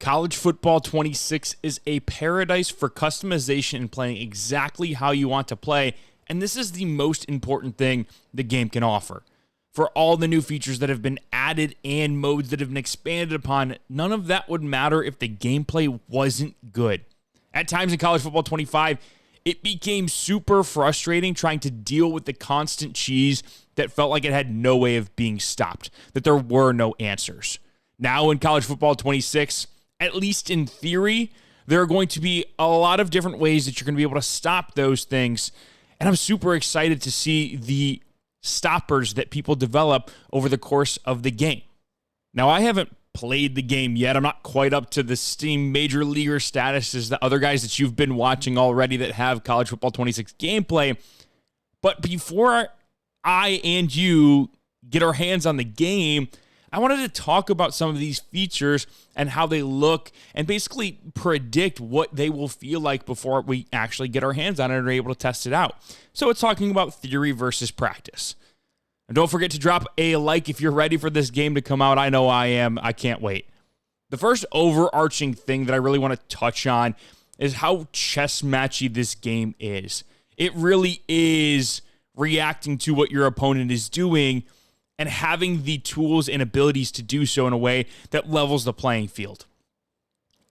College Football 26 is a paradise for customization and playing exactly how you want to play, and this is the most important thing the game can offer. For all the new features that have been added and modes that have been expanded upon, none of that would matter if the gameplay wasn't good. At times in College Football 25, it became super frustrating trying to deal with the constant cheese that felt like it had no way of being stopped, that there were no answers. Now in College Football 26, at least in theory, there are going to be a lot of different ways that you're going to be able to stop those things. And I'm super excited to see the stoppers that people develop over the course of the game. Now, I haven't played the game yet. I'm not quite up to the Steam Major Leaguer status as the other guys that you've been watching already that have College Football 26 gameplay. But before I and you get our hands on the game, I wanted to talk about some of these features and how they look and basically predict what they will feel like before we actually get our hands on it and are able to test it out. So it's talking about theory versus practice. And don't forget to drop a like if you're ready for this game to come out. I know I am. I can't wait. The first overarching thing that I really want to touch on is how chess matchy this game is. It really is reacting to what your opponent is doing and having the tools and abilities to do so in a way that levels the playing field.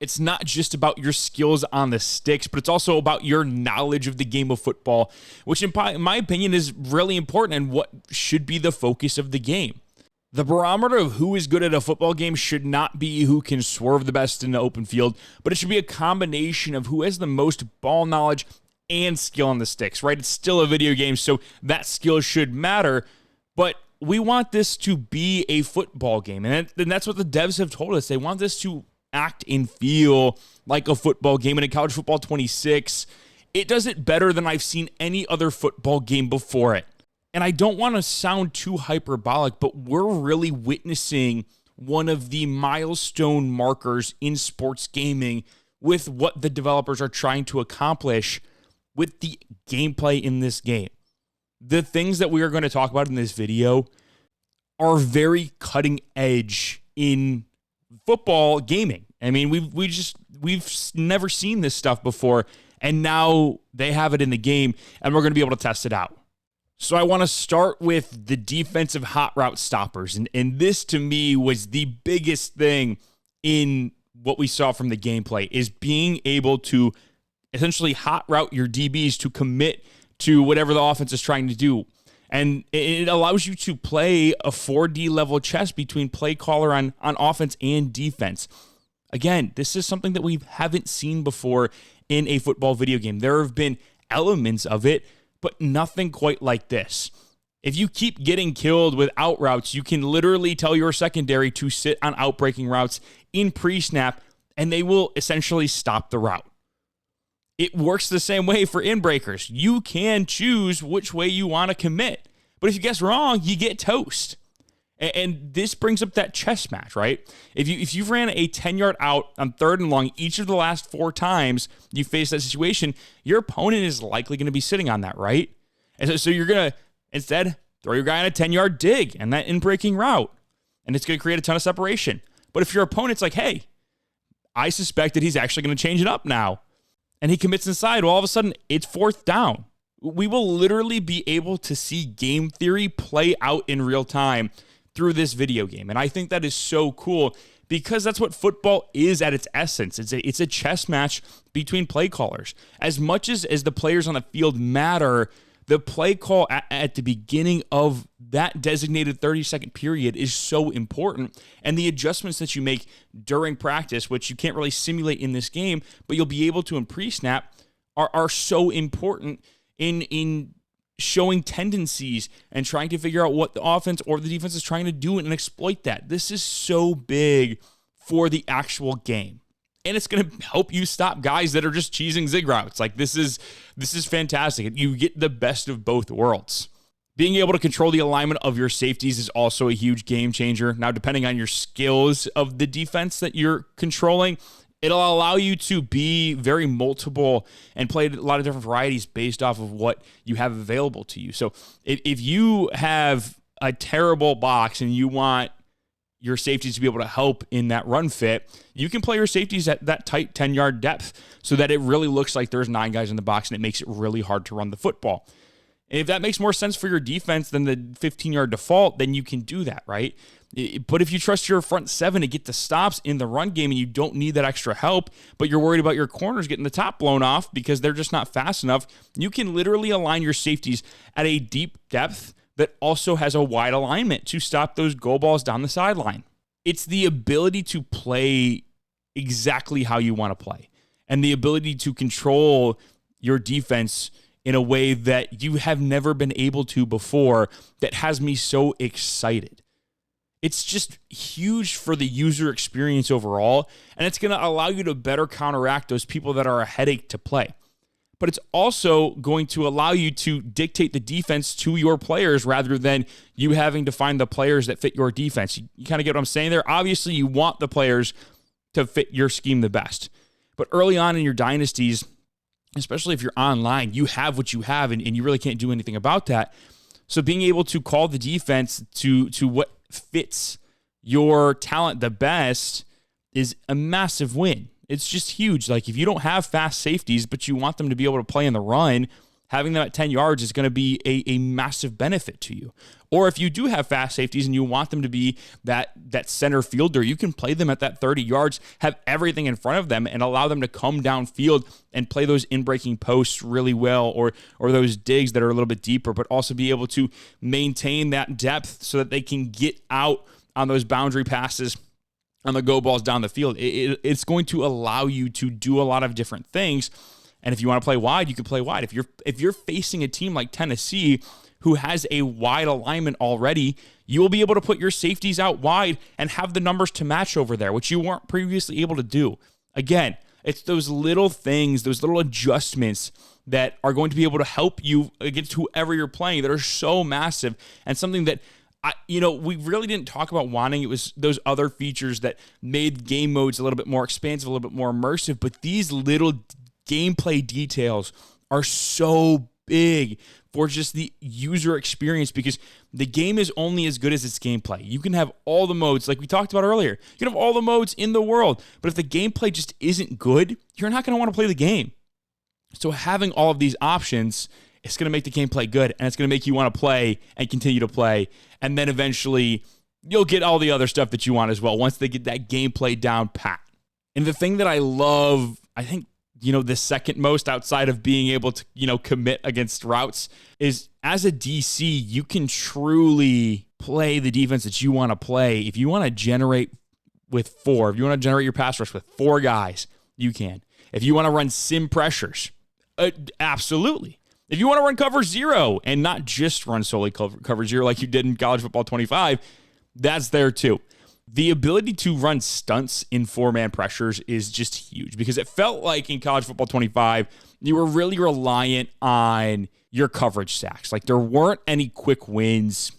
It's not just about your skills on the sticks, but it's also about your knowledge of the game of football, which in my opinion is really important and what should be the focus of the game. The barometer of who is good at a football game should not be who can swerve the best in the open field, but it should be a combination of who has the most ball knowledge and skill on the sticks, right? It's still a video game, so that skill should matter, but we want this to be a football game, and that's what the devs have told us. They want this to act and feel like a football game, and in College Football 26, it does it better than I've seen any other football game before it. And I don't want to sound too hyperbolic, but we're really witnessing one of the milestone markers in sports gaming with what the developers are trying to accomplish with the gameplay in this game. The things that we are going to talk about in this video are very cutting edge in football gaming. I mean, we've never seen this stuff before, and now they have it in the game, and we're going to be able to test it out. So I want to start with the defensive hot route stoppers, and this to me was the biggest thing in what we saw from the gameplay, is being able to essentially hot route your DBs to commit to whatever the offense is trying to do. And it allows you to play a 4D level chess between play caller on offense and defense. Again, this is something that we haven't seen before in a football video game. There have been elements of it, but nothing quite like this. If you keep getting killed with out routes, you can literally tell your secondary to sit on outbreaking routes in pre-snap, and they will essentially stop the route. It works the same way for inbreakers. You can choose which way you want to commit. But if you guess wrong, you get toast. And this brings up that chess match, right? If you've ran a 10-yard out on 3rd and long each of the last 4 times you face that situation, your opponent is likely going to be sitting on that, right? And so you're going to instead throw your guy on a 10-yard dig and that in-breaking route. And it's going to create a ton of separation. But if your opponent's like, hey, I suspect that he's actually going to change it up now, and he commits inside, well, all of a sudden, it's 4th down. We will literally be able to see game theory play out in real time through this video game. And I think that is so cool because that's what football is at its essence. It's a chess match between play callers. As much as the players on the field matter, the play call at the beginning of that designated 30-second period is so important. And the adjustments that you make during practice, which you can't really simulate in this game, but you'll be able to in pre-snap, are so important in showing tendencies and trying to figure out what the offense or the defense is trying to do and exploit that. This is so big for the actual game. And it's going to help you stop guys that are just cheesing zig routes. Like this is fantastic. You get the best of both worlds. Being able to control the alignment of your safeties is also a huge game changer. Now, depending on your skills of the defense that you're controlling, it'll allow you to be very multiple and play a lot of different varieties based off of what you have available to you. So if you have a terrible box and you want your safeties to be able to help in that run fit, you can play your safeties at that tight 10-yard depth so that it really looks like there's 9 guys in the box and it makes it really hard to run the football. And if that makes more sense for your defense than the 15-yard default, then you can do that, right? But if you trust your front 7 to get the stops in the run game and you don't need that extra help, but you're worried about your corners getting the top blown off because they're just not fast enough, you can literally align your safeties at a deep depth that also has a wide alignment to stop those go balls down the sideline. It's the ability to play exactly how you want to play and the ability to control your defense in a way that you have never been able to before that has me so excited. It's just huge for the user experience overall, and it's going to allow you to better counteract those people that are a headache to play. But it's also going to allow you to dictate the defense to your players rather than you having to find the players that fit your defense. You kind of get what I'm saying there? Obviously, you want the players to fit your scheme the best. But early on in your dynasties, especially if you're online, you have what you have, and you really can't do anything about that. So being able to call the defense to what fits your talent the best is a massive win. It's just huge. Like, if you don't have fast safeties, but you want them to be able to play in the run, having them at 10 yards is going to be a massive benefit to you. Or if you do have fast safeties and you want them to be that center fielder, you can play them at that 30 yards, have everything in front of them, and allow them to come downfield and play those in-breaking posts really well, or those digs that are a little bit deeper, but also be able to maintain that depth so that they can get out on those boundary passes on the go balls down the field. It's going to allow you to do a lot of different things. And if you want to play wide, you can play wide. If you're facing a team like Tennessee who has a wide alignment already, you will be able to put your safeties out wide and have the numbers to match over there, which you weren't previously able to do. Again, it's those little things, those little adjustments that are going to be able to help you against whoever you're playing that are so massive, and something that we really didn't talk about wanting. It was those other features that made game modes a little bit more expansive, a little bit more immersive. But these little gameplay details are so big for just the user experience, because the game is only as good as its gameplay. You can have all the modes, like we talked about earlier. You can have all the modes in the world, but if the gameplay just isn't good, you're not going to want to play the game. So having all of these options, it's going to make the gameplay good, and it's going to make you want to play and continue to play. And then eventually you'll get all the other stuff that you want as well once they get that gameplay down pat. And the thing that I love, I think, the second most outside of being able to, commit against routes, is as a DC, you can truly play the defense that you want to play. If you want to generate with 4, if you want to generate your pass rush with 4 guys, you can. If you want to run sim pressures, absolutely. If you want to run cover 0 and not just run solely cover 0 like you did in College Football 25, that's there too. The ability to run stunts in 4-man pressures is just huge, because it felt like in College Football 25, you were really reliant on your coverage sacks. Like, there weren't any quick wins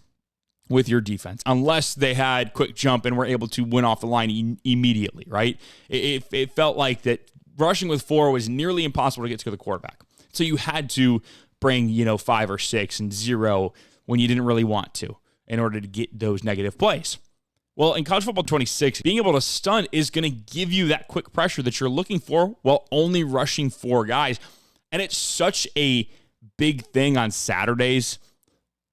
with your defense unless they had quick jump and were able to win off the line immediately, right? It felt like that rushing with 4 was nearly impossible to get to the quarterback. So you had to bring, 5 or 6 and 0 when you didn't really want to in order to get those negative plays. Well, in College Football 26, being able to stunt is going to give you that quick pressure that you're looking for while only rushing 4 guys. And it's such a big thing on Saturdays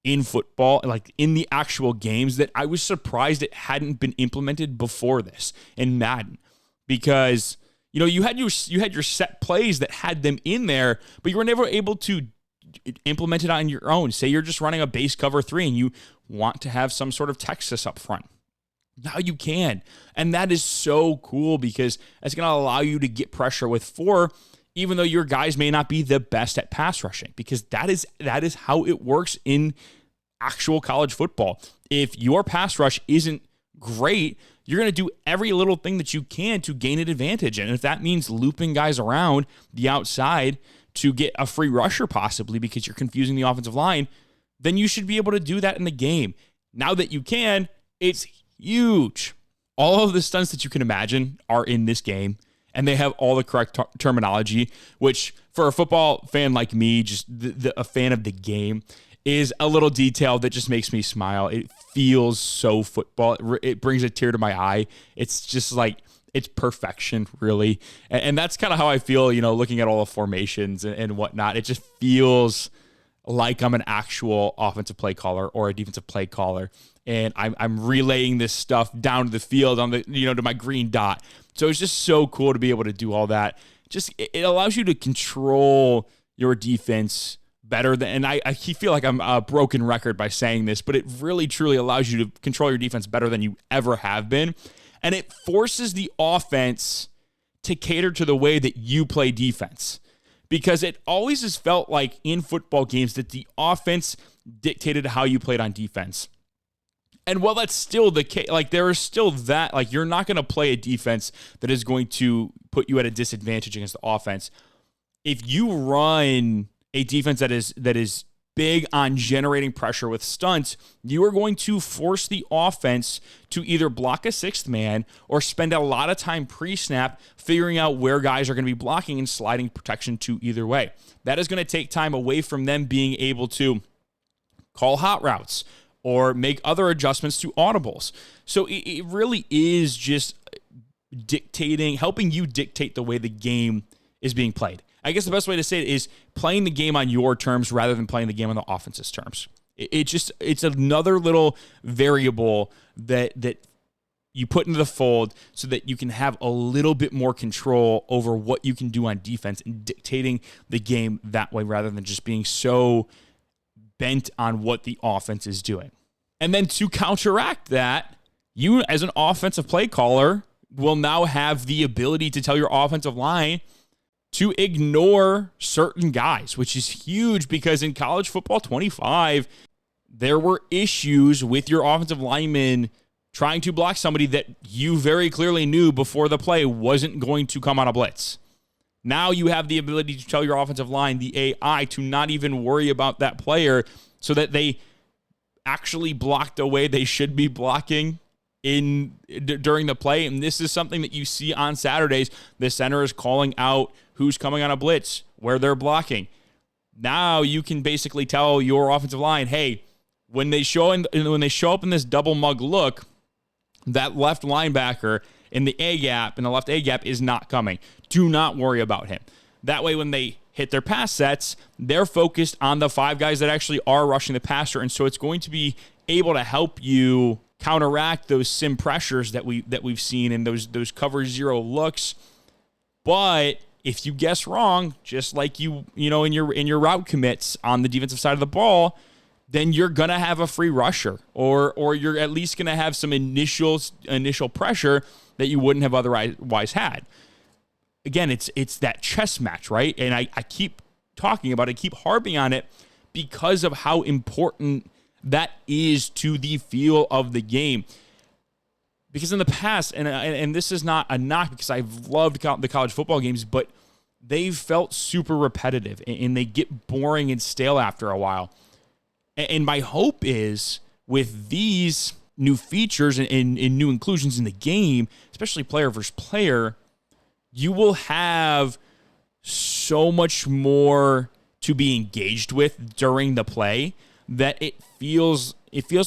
in football, like in the actual games, that I was surprised it hadn't been implemented before this in Madden. Because, you had your set plays that had them in there, but you were never able to implement it on your own. Say you're just running a base cover 3 and you want to have some sort of Texas up front. Now you can. And that is so cool, because it's going to allow you to get pressure with 4, even though your guys may not be the best at pass rushing, because that is how it works in actual college football. If your pass rush isn't great, you're going to do every little thing that you can to gain an advantage. And if that means looping guys around the outside to get a free rusher possibly because you're confusing the offensive line, then you should be able to do that in the game. Now that you can, it's huge. All of the stunts that you can imagine are in this game, and they have all the correct terminology, which for a football fan like me, just a fan of the game, is a little detail that just makes me smile. It feels so football. It brings a tear to my eye. It's just like, it's perfection, really. And that's kind of how I feel, looking at all the formations and whatnot. It just feels like I'm an actual offensive play caller or a defensive play caller. And I'm relaying this stuff down to the field on the, to my green dot. So it's just so cool to be able to do all that. Just, it allows you to control your defense better than, and I feel like I'm a broken record by saying this, but it really truly allows you to control your defense better than you ever have been. And it forces the offense to cater to the way that you play defense. Because it always has felt like in football games that the offense dictated how you played on defense. And while that's still the case, like there is still that, like you're not going to play a defense that is going to put you at a disadvantage against the offense. If you run a defense that is big on generating pressure with stunts, you are going to force the offense to either block a sixth man or spend a lot of time pre-snap figuring out where guys are going to be blocking and sliding protection to either way. That is going to take time away from them being able to call hot routes or make other adjustments to audibles. So it really is just helping you dictate the way the game is being played. I guess the best way to say it is playing the game on your terms rather than playing the game on the offense's terms. It's another little variable that you put into the fold so that you can have a little bit more control over what you can do on defense and dictating the game that way rather than just being so bent on what the offense is doing. And then to counteract that, you as an offensive play caller will now have the ability to tell your offensive line to ignore certain guys, which is huge because in college football 25, there were issues with your offensive lineman trying to block somebody that you very clearly knew before the play wasn't going to come on a blitz. Now you have the ability to tell your offensive line, the AI, to not even worry about that player so that they actually block the way they should be blocking during the play. And this is something that you see on Saturdays. The center is calling out who's coming on a blitz, where they're blocking. Now you can basically tell your offensive line, hey, when they show up in this double mug look, that left linebacker in the left A gap is not coming. Do not worry about him. That way, when they hit their pass sets, they're focused on the five guys that actually are rushing the passer. And so it's going to be able to help you counteract those sim pressures that we've seen in those cover zero looks. But if you guess wrong, just like in your route commits on the defensive side of the ball, then you're gonna have a free rusher, or you're at least gonna have some initial pressure that you wouldn't have otherwise had. Again, it's that chess match, right? And I keep talking about it, keep harping on it because of how important that is to the feel of the game. Because in the past, and this is not a knock because I've loved the college football games, but they've felt super repetitive and they get boring and stale after a while. And my hope is with these new features and new inclusions in the game, especially player versus player, you will have so much more to be engaged with during the play that it feels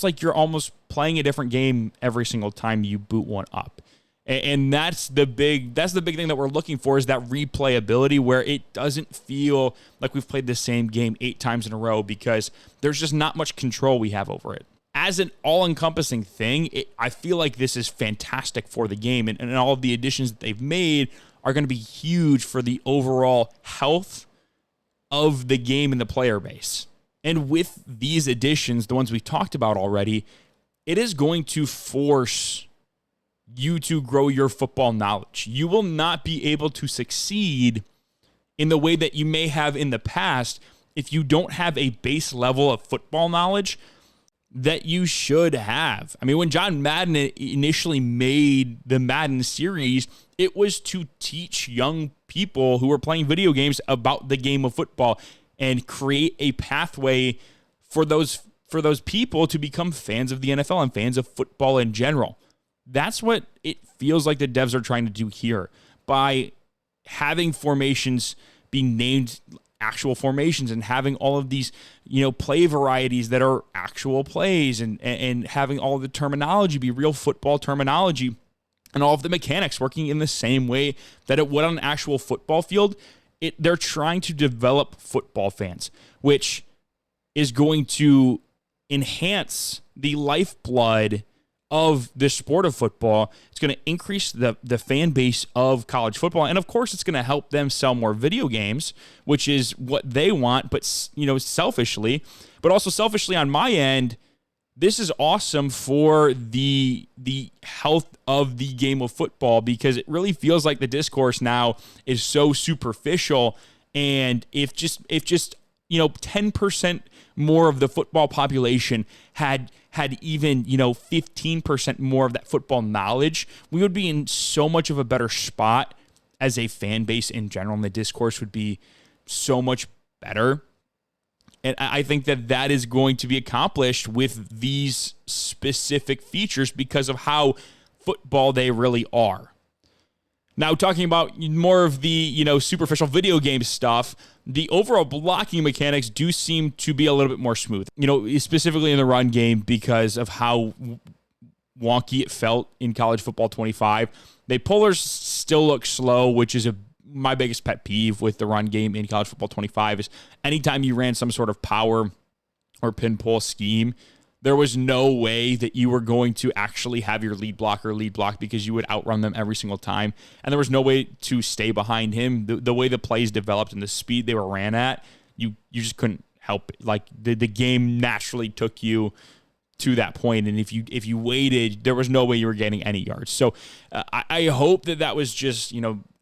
like you're almost playing a different game every single time you boot one up. And that's the big thing that we're looking for, is that replayability where it doesn't feel like we've played the same game 8 times in a row because there's just not much control we have over it. As an all-encompassing thing, I feel like this is fantastic for the game, and all of the additions that they've made are going to be huge for the overall health of the game and the player base. And with these additions, the ones we've talked about already, it is going to force you to grow your football knowledge. You will not be able to succeed in the way that you may have in the past if you don't have a base level of football knowledge that you should have. I mean, when John Madden initially made the Madden series, it was to teach young people who were playing video games about the game of football and create a pathway for those people to become fans of the NFL and fans of football in general. That's what it feels like the devs are trying to do here by having formations being named actual formations and having all of these, play varieties that are actual plays and having all of the terminology be real football terminology and all of the mechanics working in the same way that it would on an actual football field. They're trying to develop football fans, which is going to enhance the lifeblood of the sport of football. It's going to increase the fan base of college football. And of course, it's going to help them sell more video games, which is what they want, but, selfishly. But also selfishly on my end, this is awesome for the health of the game of football, because it really feels like the discourse now is so superficial. And if just 10% more of the football population had even 15% more of that football knowledge, we would be in so much of a better spot as a fan base in general, and the discourse would be so much better. And I think that is going to be accomplished with these specific features because of how football they really are. Now, talking about more of the, superficial video game stuff, the overall blocking mechanics do seem to be a little bit more smooth, specifically in the run game because of how wonky it felt in College Football 25. The pullers still look slow, which is my biggest pet peeve with the run game in College Football 25 is anytime you ran some sort of power or pin pull scheme, there was no way that you were going to actually have your lead block because you would outrun them every single time. And there was no way to stay behind him. The way the plays developed and the speed they were ran at, you just couldn't help it. Like the game naturally took you to that point. And if you waited, there was no way you were getting any yards. So I hope that was just,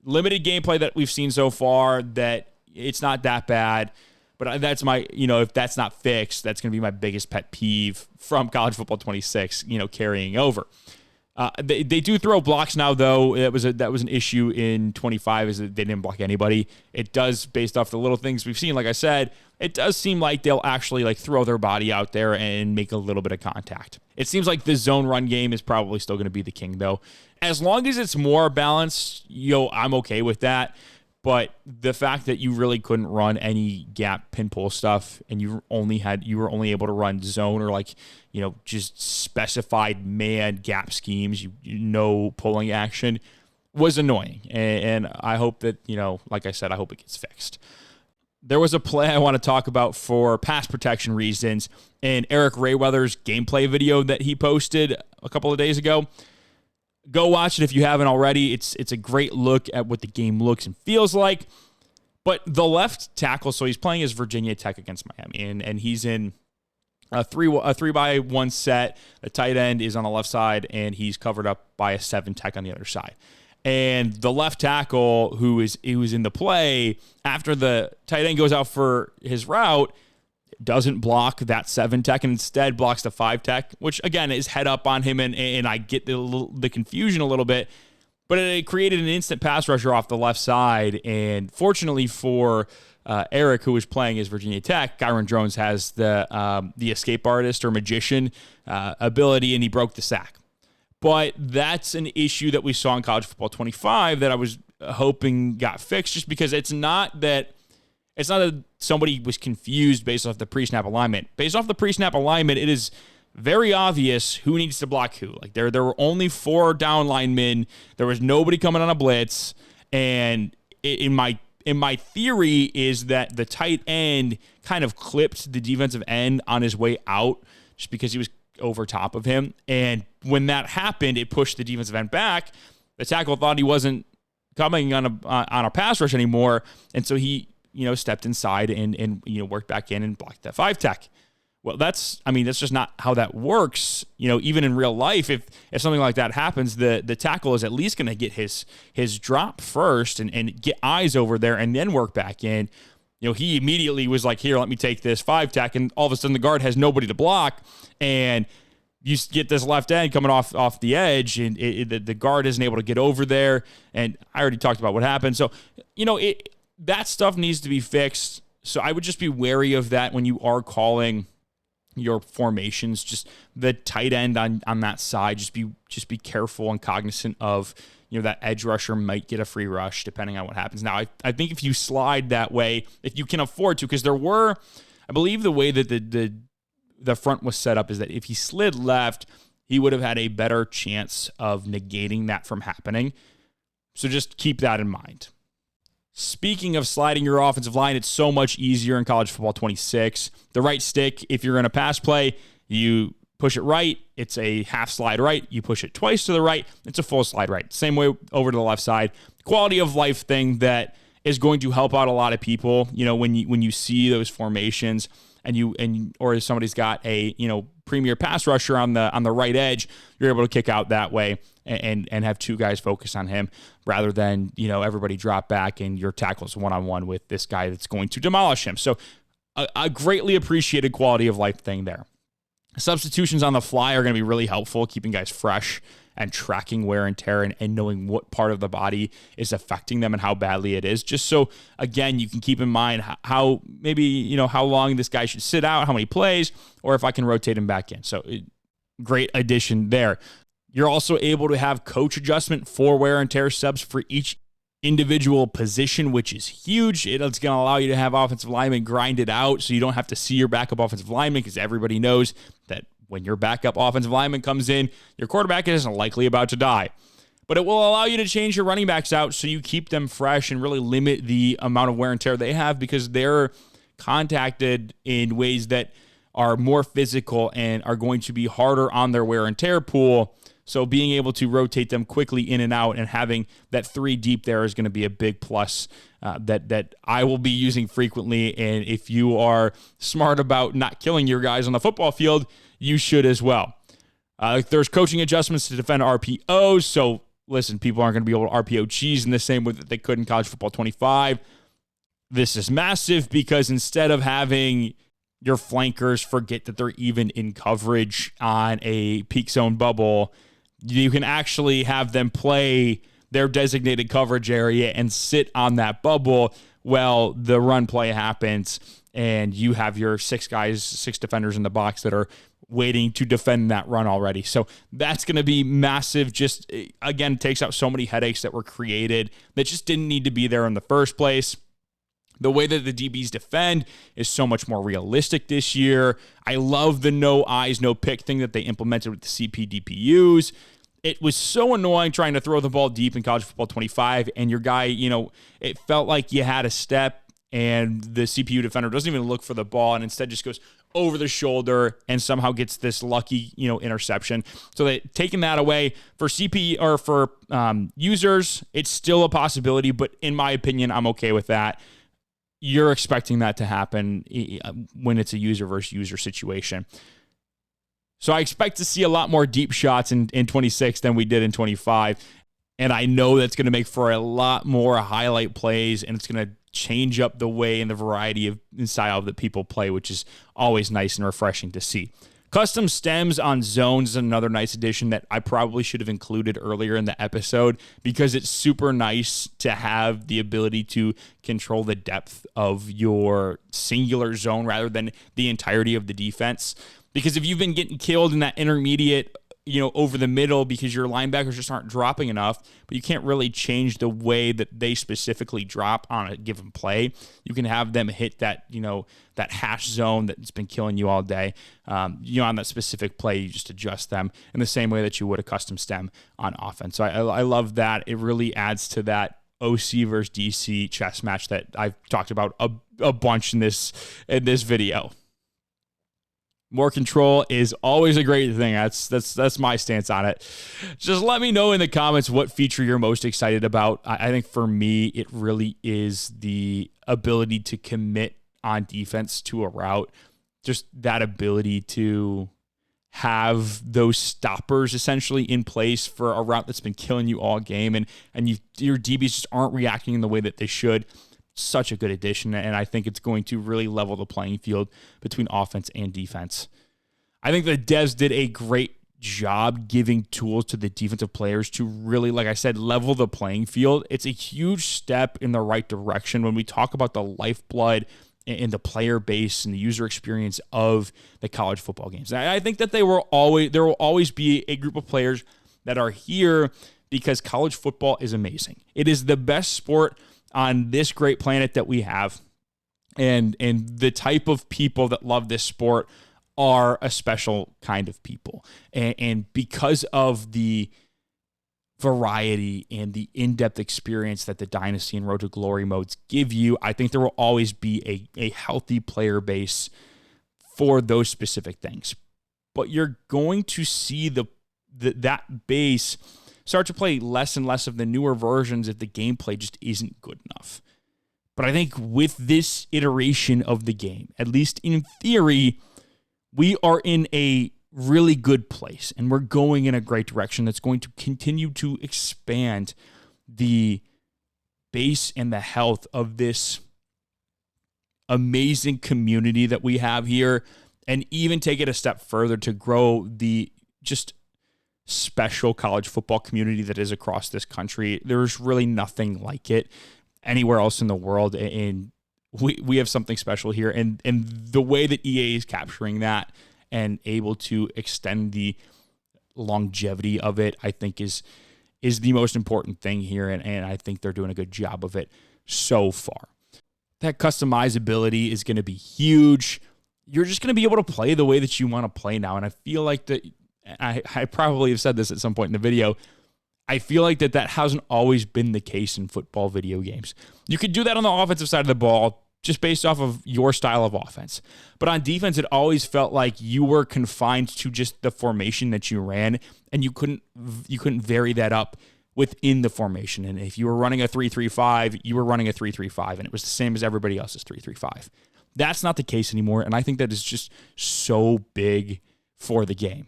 limited gameplay that we've seen so far, that it's not that bad. But that's my, if that's not fixed, that's going to be my biggest pet peeve from College Football 26, carrying over. They do throw blocks now, though. That was an issue in 25, is that they didn't block anybody. It does, based off the little things we've seen, like I said, it does seem like they'll actually throw their body out there and make a little bit of contact. It seems like the zone run game is probably still going to be the king, though. As long as it's more balanced, I'm okay with that. But the fact that you really couldn't run any gap pin pull stuff, and you were only able to run zone or just specified man gap schemes, no pulling action, was annoying. And I hope that, like I said, I hope it gets fixed. There was a play I want to talk about for pass protection reasons in Eric Rayweather's gameplay video that he posted a couple of days ago. Go watch it if you haven't already. It's a great look at what the game looks and feels like. But the left tackle, so he's playing as Virginia Tech against Miami, and he's in a 3-by-1 set. The tight end is on the left side, and he's covered up by a 7 tech on the other side. And the left tackle, who was in the play, after the tight end goes out for his route, doesn't block that 7 tech and instead blocks the 5 tech, which again is head up on him, and I get the confusion a little bit, but it created an instant pass rusher off the left side. And fortunately for Eric, who was playing as Virginia Tech, Gyron Jones has the escape artist or magician ability, and he broke the sack. But that's an issue that we saw in College Football 25 that I was hoping got fixed, just because it's not that somebody was confused based off the pre-snap alignment. Based off the pre-snap alignment, it is very obvious who needs to block who. There were only 4 down linemen. There was nobody coming on a blitz. And in my theory is that the tight end kind of clipped the defensive end on his way out just because he was over top of him. And when that happened, it pushed the defensive end back. The tackle thought he wasn't coming on a pass rush anymore, and so he stepped inside and worked back in and blocked that 5 tech. Well, that's just not how that works. Even in real life, if something like that happens, the tackle is at least going to get his drop first and get eyes over there and then work back in. He immediately was like, here, let me take this 5 tech, and all of a sudden the guard has nobody to block, and you get this left end coming off the edge, and the guard isn't able to get over there. And I already talked about what happened. So, that stuff needs to be fixed. So I would just be wary of that when you are calling your formations, just the tight end on that side, just be careful and cognizant of, that edge rusher might get a free rush depending on what happens. Now, I think if you slide that way, if you can afford to, because I believe the way that the front was set up is that if he slid left, he would have had a better chance of negating that from happening. So just keep that in mind. Speaking of sliding your offensive line, it's so much easier in college football 26. The right stick, if you're in a pass play, you push it right, it's a half slide right. You push it twice to the right, it's a full slide right. Same way over to the left side. Quality of life thing that is going to help out a lot of people. When you see those formations or somebody's got a premier pass rusher on the right edge, you're able to kick out that way and have two guys focus on him rather than everybody drop back and your tackle's one-on-one with this guy that's going to demolish him. So a greatly appreciated quality of life thing there. Substitutions on the fly are going to be really helpful, keeping guys fresh and tracking wear and tear and knowing what part of the body is affecting them and how badly it is. Just so, again, you can keep in mind how long this guy should sit out, how many plays, or if I can rotate him back in. So great addition there. You're also able to have coach adjustment for wear and tear subs for each individual position, which is huge. It's going to allow you to have offensive linemen grind it out so you don't have to see your backup offensive lineman, because everybody knows that when your backup offensive lineman comes in, your quarterback isn't likely about to die. But it will allow you to change your running backs out so you keep them fresh and really limit the amount of wear and tear they have, because they're contacted in ways that are more physical and are going to be harder on their wear and tear pool. So being able to rotate them quickly in and out and having that 3 deep there is going to be a big plus that I will be using frequently. And if you are smart about not killing your guys on the football field, you should as well. There's coaching adjustments to defend RPOs. So listen, people aren't going to be able to RPO cheese in the same way that they could in college football 25. This is massive because instead of having your flankers forget that they're even in coverage on a peak zone bubble, you can actually have them play their designated coverage area and sit on that bubble while the run play happens, and you have your 6 defenders in the box that are waiting to defend that run already. So that's going to be massive. Just, again, takes out so many headaches that were created that just didn't need to be there in the first place. The way that the DBs defend is so much more realistic this year. I love the no eyes, no pick thing that they implemented with the CPDPUs. It was so annoying trying to throw the ball deep in college football 25, and your guy, it felt like you had a step, and the CPU defender doesn't even look for the ball and instead just goes over the shoulder and somehow gets this lucky, interception. So that taking that away for users, it's still a possibility, but in my opinion, I'm okay with that. You're expecting that to happen when it's a user versus user situation. So I expect to see a lot more deep shots in 26 than we did in 25. And I know that's going to make for a lot more highlight plays, and it's going to change up the way and the variety of style that people play, which is always nice and refreshing to see. Custom stems on zones is another nice addition that I probably should have included earlier in the episode, because it's super nice to have the ability to control the depth of your singular zone rather than the entirety of the defense. Because if you've been getting killed in that intermediate, over the middle because your linebackers just aren't dropping enough, but you can't really change the way that they specifically drop on a given play. You can have them hit that, that hash zone that's been killing you all day. On that specific play, you just adjust them in the same way that you would a custom stem on offense. So I love that. It really adds to that OC versus DC chess match that I've talked about a bunch in this video. More control is always a great thing. That's my stance on it. Just let me know in the comments what feature you're most excited about. I think for me, it really is the ability to commit on defense to a route. Just that ability to have those stoppers essentially in place for a route that's been killing you all game, and your DBs just aren't reacting in the way that they should. Such a good addition, and I think it's going to really level the playing field between offense and defense. I think the devs did a great job giving tools to the defensive players to really, like I said, level the playing field. It's a huge step in the right direction when we talk about the lifeblood in the player base and the user experience of the college football games. I think that there will always be a group of players that are here because college football is amazing. It is the best sport on this great planet that we have. And the type of people that love this sport are a special kind of people. And because of the variety and the in-depth experience that the Dynasty and Road to Glory modes give you, I think there will always be a healthy player base for those specific things. But you're going to see that base start to play less and less of the newer versions if the gameplay just isn't good enough. But I think with this iteration of the game, at least in theory, we are in a really good place, and we're going in a great direction that's going to continue to expand the base and the health of this amazing community that we have here, and even take it a step further to grow the just special college football community that is across this country. There's really nothing like it anywhere else in the world, and we have something special here, and the way that EA is capturing that and able to extend the longevity of it, I think is the most important thing here, and I think they're doing a good job of it so far. That customizability is going to be huge. You're just going to be able to play the way that you want to play now, and I feel like that I probably have said this at some point in the video. I feel like that hasn't always been the case in football video games. You could do that on the offensive side of the ball, just based off of your style of offense. But on defense, it always felt like you were confined to just the formation that you ran, and you couldn't vary that up within the formation. And if you were running a 3-3-5, you were running a 3-3-5, and it was the same as everybody else's 3-3-5. That's not the case anymore, and I think that is just so big for the game.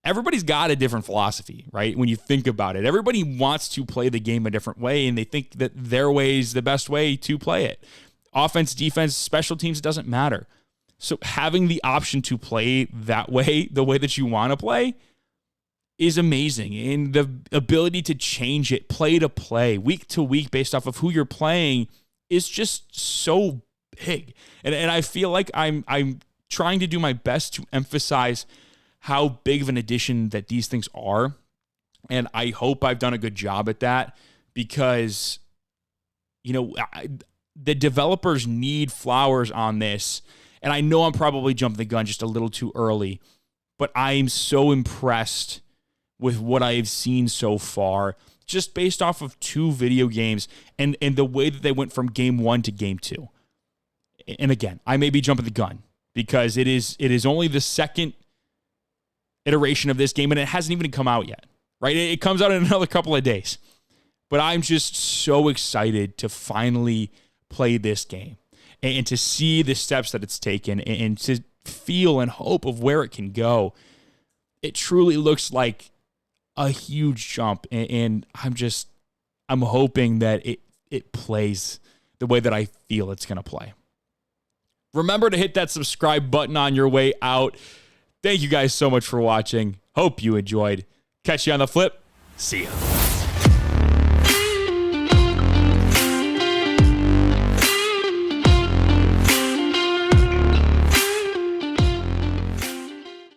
Everybody's got a different philosophy, right? When you think about it, everybody wants to play the game a different way, and they think that their way is the best way to play it. Offense, defense, special teams, doesn't matter. So having the option to play that way, the way that you want to play, is amazing. And the ability to change it play to play, week to week, based off of who you're playing, is just so big. And I feel like I'm trying to do my best to emphasize how big of an addition that these things are. And I hope I've done a good job at that, because, the developers need flowers on this. And I know I'm probably jumping the gun just a little too early, but I'm so impressed with what I've seen so far, just based off of 2 video games and the way that they went from game 1 to game 2. And again, I may be jumping the gun, because it is only the second iteration of this game, and it hasn't even come out yet, right? It comes out in another couple of days. But I'm just so excited to finally play this game and to see the steps that it's taken and to feel and hope of where it can go. It truly looks like a huge jump, and I'm hoping that it plays the way that I feel it's going to play. Remember to hit that subscribe button on your way out. Thank you guys so much for watching. Hope you enjoyed. Catch you on the flip. See ya.